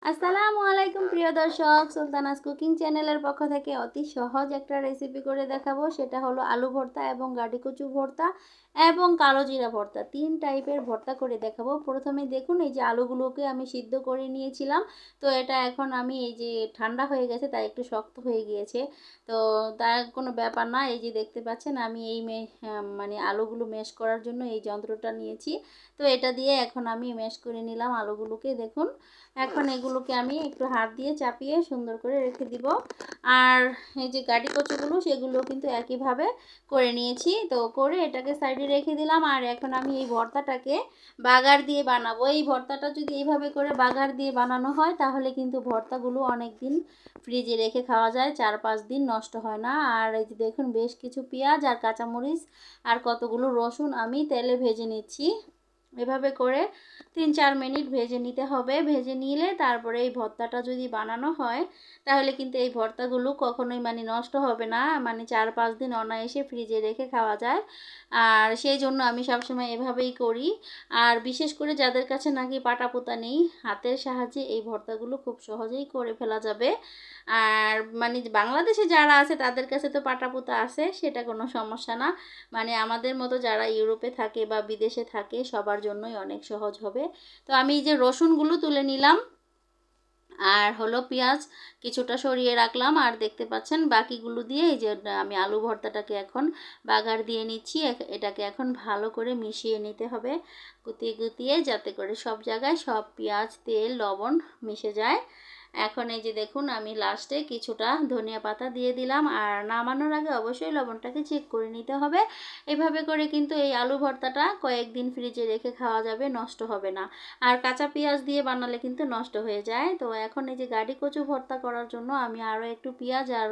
আসসালামু আলাইকুম প্রিয় দর্শক, সুলতানাস কুকিং চ্যানেলের পক্ষ থেকে অতি সহজ একটা রেসিপি করে দেখাবো। সেটা হলো আলু ভর্তা এবং গাটি কচু ভর্তা এবং কালো জিরা ভর্তা, 3 টাইপের ভর্তা করে দেখাবো। প্রথমে দেখুন, এই যে আলুগুলোকে আমি সিদ্ধ করে নিয়েছিলাম। তো এটা এখন আমি এই যে ঠান্ডা হয়ে গেছে, তাই একটু শক্ত হয়ে গিয়েছে। তো তার কোনো ব্যাপার না। এই যে দেখতে পাচ্ছেন, আমি এই মানে আলুগুলো ম্যাশ করার জন্য এই যন্ত্রটা নিয়েছি। তো এটা দিয়ে এখন আমি ম্যাশ করে নিলাম আলুগুলোকে। দেখুন, এখন এগুলোকে আমি একটু হাত দিয়ে চাপিয়ে সুন্দর করে রেখে দিব। আর এই যে গাটি কচুগুলো, সেগুলো কিন্তু একইভাবে করে নিয়েছি। তো করে এটাকে সাইডে রেখে দিলাম। আর এখন আমি এই ভর্তাটাকে বাগার দিয়ে বানাবো। এই ভর্তাটা যদি এইভাবে করে বাগার দিয়ে বানানো হয়, তাহলে কিন্তু ভর্তাগুলো অনেক দিন ফ্রিজে রেখে খাওয়া যায়, 4-5 দিন নষ্ট হয় না। আর এই যে দেখুন, বেশ কিছু পেঁয়াজ আর কাঁচামরিচ আর কতগুলো রসুন আমি তেলে ভেজে নিচ্ছি। এভাবে করে 3-4 মিনিট ভেজে নিতে হবে। ভেজে নিলে তারপরে এই ভর্তাটা যদি বানানো হয়, তাহলে কিন্তু এই ভর্তাগুলো কখনোই মানে নষ্ট হবে না, মানে 4-5 দিন অনায়াসে ফ্রিজে রেখে খাওয়া যায়। আর সেই জন্য আমি সবসময় এভাবেই করি। আর বিশেষ করে যাদের কাছে নাকি পাটাপোতা নেই, হাতের সাহায্যে এই ভর্তাগুলো খুব সহজেই করে ফেলা যাবে। আর মানে বাংলাদেশে যারা আছে তাদের কাছে তো পাটাপোতা আছে, সেটা কোনো সমস্যা না। মানে আমাদের মতো যারা ইউরোপে থাকে বা বিদেশে থাকে, সবার জন্যই অনেক সহজ হবে। তো আমি এই যে রসুনগুলো তুলে নিলাম, আর হলো পেঁয়াজ কিছুটা সরিয়ে রাখলাম। আর দেখতে পাচ্ছেন বাকিগুলো দিয়ে এই যে আমি আলু ভর্তাটাকে এখন বাগার দিয়ে নিচ্ছি। এটাকে এখন ভালো করে মিশিয়ে নিতে হবে, গুতিয়ে গুতিয়ে, যাতে করে সব জায়গায় সব পেঁয়াজ, তেল, লবণ মিশে যায়। এখন এই যে দেখুন, আমি লাস্টে কিছুটা ধনিয়া পাতা দিয়ে দিলাম। আর নামানোর আগে অবশ্যই লবণটাকে চেক করে নিতে হবে। এভাবে করে কিন্তু এই আলু ভর্তাটা কয়েকদিন ফ্রিজে রেখে খাওয়া যাবে, নষ্ট হবে না। আর কাঁচা পেঁয়াজ দিয়ে বানালে কিন্তু নষ্ট হয়ে যায়। তো এখন এই যে গাটি কচু ভর্তা করার জন্য আমি আরও একটু পেঁয়াজ আর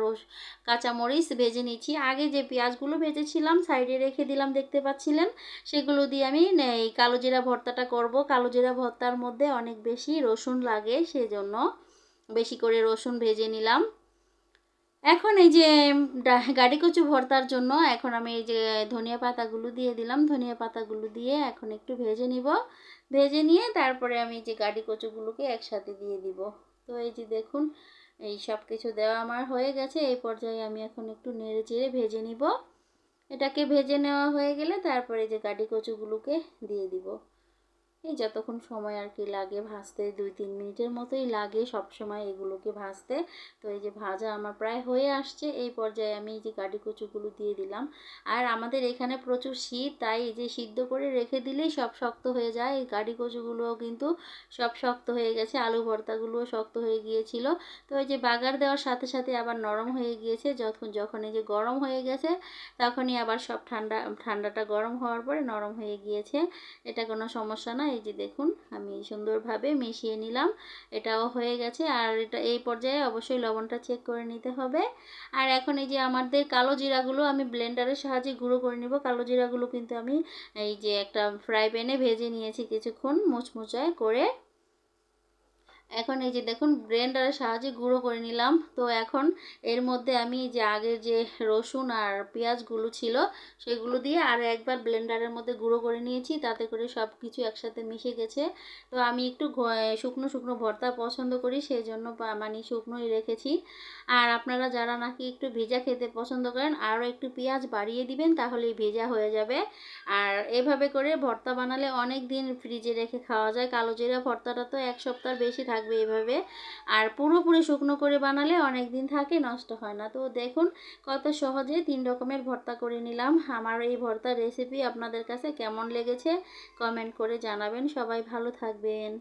কাঁচামরিচ ভেজে নিচ্ছি। আগে যে পেঁয়াজগুলো ভেজেছিলাম সাইডে রেখে দিলাম, দেখতে পাচ্ছিলেন, সেগুলো দিয়ে আমি এই কালো জিরা ভর্তাটা করব। কালো জিরা ভর্তার মধ্যে অনেক বেশি রসুন লাগে, সেজন্য বেশি করে রসুন ভেজে নিলাম। এখন এই যে গাটি কচু ভর্তার জন্য এখন আমি এই যে ধনিয়া পাতাগুলো দিয়ে দিলাম। ধনিয়া পাতাগুলো দিয়ে এখন একটু ভেজে নিব। ভেজে নিয়ে তারপরে আমি যে গাটি কচুগুলোকে একসাথে দিয়ে দিব। তো এই যে দেখুন, এই সব কিছু দেওয়া আমার হয়ে গেছে। এই পর্যায়ে আমি এখন একটু নেড়ে চেড়ে ভেজে নিব। এটাকে ভেজে নেওয়া হয়ে গেলে তারপরে যে গাটি কচুগুলোকে দিয়ে দিব। এই যতক্ষণ সময় আর কি লাগে ভাজতে, 2-3 মিনিটের মতোই লাগে সব সময় এগুলোকে ভাজতে। তো এই যে ভাজা আমার প্রায় হয়ে আসছে। এই পর্যায়ে আমি এই যে গাটি কচুগুলো দিয়ে দিলাম। আর আমাদের এখানে প্রচুর শীত, তাই এই যে সিদ্ধ করে রেখে দিলেই সব শক্ত হয়ে যায়। এই গাটি কচুগুলোও কিন্তু সব শক্ত হয়ে গেছে, আলু ভর্তাগুলোও শক্ত হয়ে গিয়েছিল। তো এই যে বাগার দেওয়ার সাথে সাথে আবার নরম হয়ে গিয়েছে। যখন এই যে গরম হয়ে গেছে, তখনই আবার সব ঠান্ডাটা গরম হওয়ার পরে নরম হয়ে গিয়েছে। এটা কোনো সমস্যা না। এই যে দেখুন, আমি সুন্দরভাবে মিশিয়ে নিলাম। এটাও হয়ে গেছে। আর এটা এই পর্যায়ে অবশ্যই লবণটা চেক করে নিতে হবে। আর এখন এই যে আমাদের কালো জিরাগুলো আমি ব্লেন্ডারের সাহায্যে গুঁড়ো করে নিব। কালো জিরাগুলো কিন্তু আমি এই যে একটা ফ্রাই প্যানে ভেজে নিয়েছি কিছুক্ষণ মুচমুচায় করে। এখন এই যে দেখুন, ব্লেন্ডারের সাহায্যে গুঁড়ো করে নিলাম। তো এখন এর মধ্যে আমি যে আগের যে রসুন আর পেঁয়াজগুলো ছিল, সেগুলো দিয়ে আর একবার ব্লেন্ডারের মধ্যে গুঁড়ো করে নিয়েছি, তাতে করে সব কিছু একসাথে মিশে গেছে। তো আমি একটু শুকনো শুকনো ভর্তা পছন্দ করি, সেই জন্য মানে শুকনোই রেখেছি। আর আপনারা যারা নাকি একটু ভেজা খেতে পছন্দ করেন, আরও একটু পেঁয়াজ বাড়িয়ে দিবেন, তাহলেই ভেজা হয়ে যাবে। আর এভাবে করে ভর্তা বানালে অনেক দিন ফ্রিজে রেখে খাওয়া যায়। কালো জিরা ভর্তাটা তো 1 সপ্তাহ বেশি থাকবে এভাবে। আর পুরোপুরি শুকনো করে বানালে অনেক দিন থাকে, নষ্ট হয় না। তো দেখুন, কত সহজে 3 রকমের ভর্তা করে নিলাম। আমার এই ভর্তার রেসিপি আপনাদের কাছে কেমন লেগেছে কমেন্ট করে জানাবেন। সবাই ভালো থাকবেন।